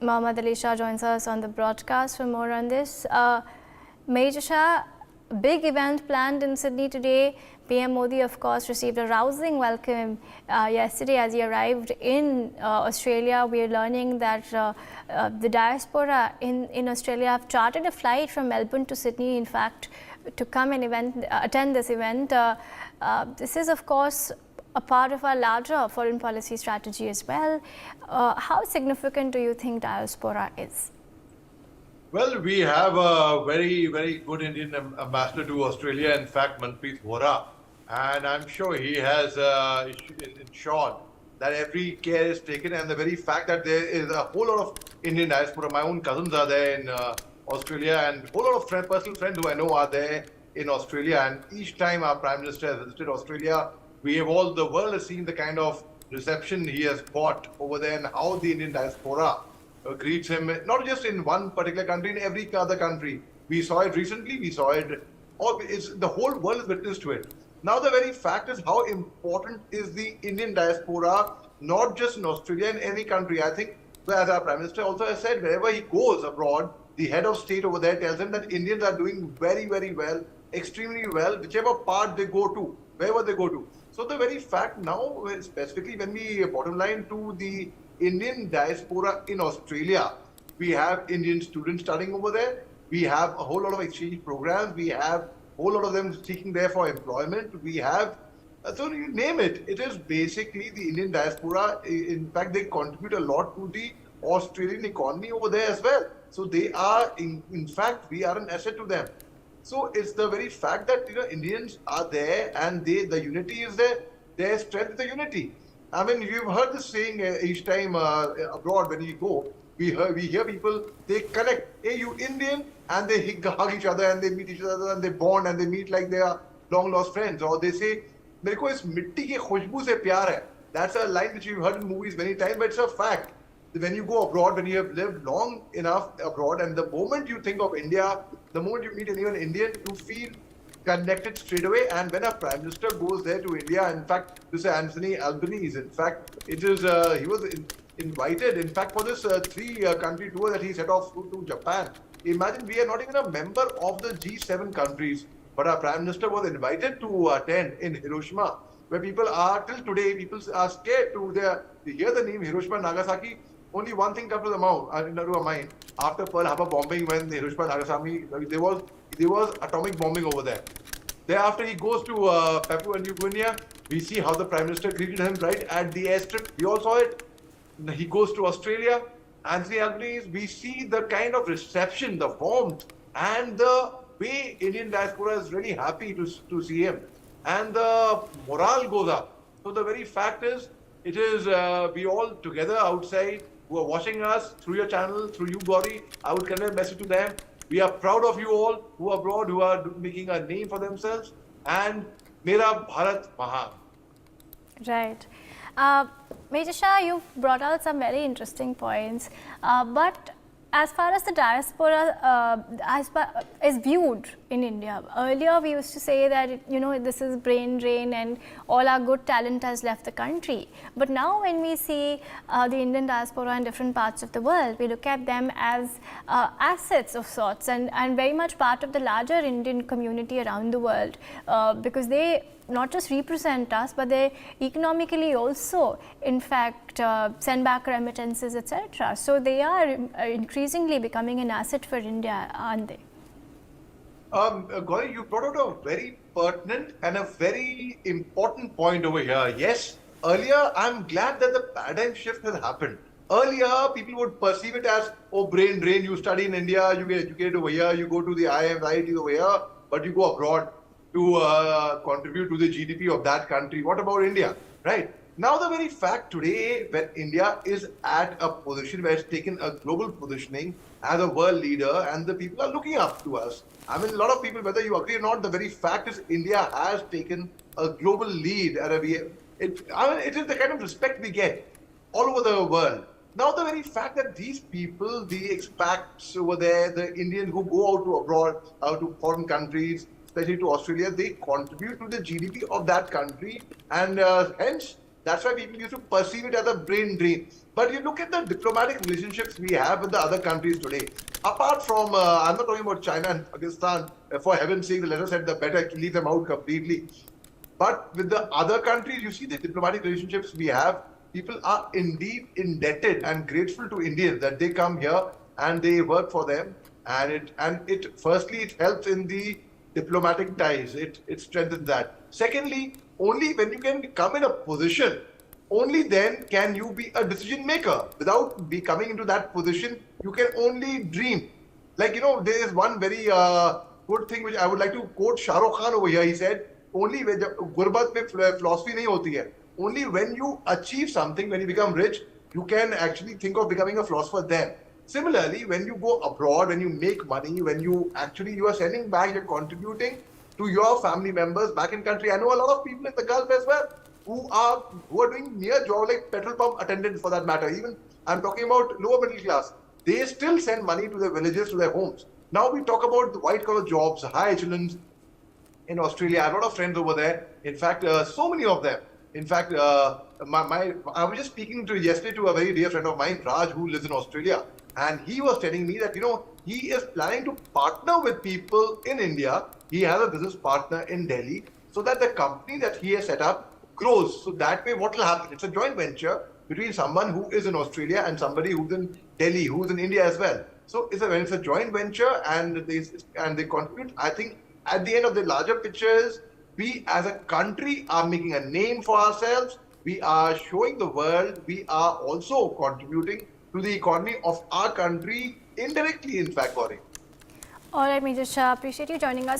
Mohammed Ali Shah joins us on the broadcast for more on this. Major Shah, big event planned in Sydney today. PM Modi, of course, received a rousing welcome yesterday as he arrived in Australia. We are learning that the diaspora in Australia have chartered a flight from Melbourne to Sydney, in fact, to come and attend this event. This is, of course, a part of our larger foreign policy strategy as well. How significant do you think diaspora is? Well, we have a very, very good Indian ambassador to Australia, in fact, Manpreet Vohra. And I'm sure he has ensured that every care is taken, and the very fact that there is a whole lot of Indian diaspora. My own cousins are there in Australia, and a whole lot of personal friends who I know are there in Australia. And each time our Prime Minister has visited Australia, the world has seen the kind of reception he has got over there and how the Indian diaspora greets him, not just in one particular country, in every other country. We saw it recently, the whole world is witness to it. Now the very fact is how important is the Indian diaspora, not just in Australia, in any country. I think, as our Prime Minister also has said, wherever he goes abroad, the head of state over there tells him that Indians are doing very, very well, extremely well, whichever part they go to, wherever they go to. So the very fact now, specifically when we bottom line to the Indian diaspora in Australia, we have Indian students studying over there. We have a whole lot of exchange programs. We have a whole lot of them seeking there for employment. We have, so you name it, it is basically the Indian diaspora. In fact, they contribute a lot to the Australian economy over there as well. So they are, in fact, we are an asset to them. So it's the very fact that Indians are there and the unity is there. Their strength is the unity. I mean, you've heard this saying each time abroad when you go. We hear people, they connect, hey, you Indian, and they hug each other and they meet each other and they bond and they meet like they are long lost friends. Or they say, मेरे को इस मिट्टी की खुशबू से प्यार है. That's a line which you've heard in movies many times, but it's a fact. When you go abroad, when you have lived long enough abroad, and the moment you think of India, the moment you meet anyone Indian, you feel connected straight away. And when a Prime Minister goes there to India, in fact, this is Anthony Albanese. In fact, it is he was invited, in fact, for this three-country tour that he set off to Japan. Imagine we are not even a member of the G7 countries, but our Prime Minister was invited to attend in Hiroshima, where people are, till today, people are scared to hear the name Hiroshima and Nagasaki. Only one thing comes to the mind. After Pearl Harbor bombing, when Hiroshima and Nagasaki, there was atomic bombing over there. Thereafter, he goes to Papua New Guinea. We see how the Prime Minister greeted him right at the airstrip. We all saw it. He goes to Australia. Anthony Albanese. We see the kind of reception, the warmth, and the way Indian diaspora is really happy to see him. And the morale goes up. So the very fact is, it is we all together outside who are watching us through your channel, through you, Gauri. I would convey a message to them. We are proud of you all who are abroad, who are making a name for themselves. And Mera Bharat Mahan. Right. Major Shah, you've brought out some very interesting points. But as far as the diaspora is viewed in India, earlier we used to say that this is brain drain and all our good talent has left the country. But now when we see the Indian diaspora in different parts of the world, we look at them as assets of sorts and very much part of the larger Indian community around the world, because they not just represent us, but they economically also, in fact, send back remittances, etc. So they are increasingly becoming an asset for India, aren't they? Gauri, you brought out a very pertinent and a very important point over here. Yes, earlier, I'm glad that the paradigm shift has happened. Earlier, people would perceive it as, oh, brain drain, you study in India, you get educated over here, you go to the IITs over here, but you go abroad to contribute to the GDP of that country. What about India, right? Now the very fact today when India is at a position where it's taken a global positioning as a world leader and the people are looking up to us. I mean, a lot of people, whether you agree or not, the very fact is India has taken a global lead. It is the kind of respect we get all over the world. Now the very fact that these people, the expats over there, the Indians who go out to abroad, out to foreign countries, especially to Australia, they contribute to the GDP of that country, and hence That's why people used to perceive it as a brain drain. But you look at the diplomatic relationships we have with the other countries today. Apart from, I'm not talking about China and Pakistan. For heaven's sake, let us said the better leave them out completely. But with the other countries, you see the diplomatic relationships we have. People are indeed indebted and grateful to Indians that they come here and they work for them. And it firstly it helps in the diplomatic ties. It strengthens that. Secondly, only when you can come in a position, only then can you be a decision maker. Without be coming into that position, you can only dream. Like, there is one very good thing which I would like to quote Shah Rukh Khan over here. He said, only when गुर्बत में philosophy नहीं होती है. Only when you achieve something, when you become rich, you can actually think of becoming a philosopher then. Similarly, when you go abroad, when you make money, when you are sending back, you're contributing to your family members back in country. I know a lot of people in the Gulf as well who are doing mere job like petrol pump attendants for that matter. Even I'm talking about lower middle class. They still send money to their villages, to their homes. Now we talk about the white collar jobs, high echelons in Australia. I have a lot of friends over there. In fact, so many of them. In fact, I was just speaking yesterday to a very dear friend of mine, Raj, who lives in Australia. And he was telling me that, he is planning to partner with people in India. He has a business partner in Delhi so that the company that he has set up grows. So that way, what will happen? It's a joint venture between someone who is in Australia and somebody who's in Delhi, who's in India as well. So it's a joint venture and they contribute. I think at the end of the larger picture is we as a country are making a name for ourselves. We are showing the world. We are also contributing to the economy of our country indirectly, in fact, Gauri. All right, Major Shah, appreciate you joining us.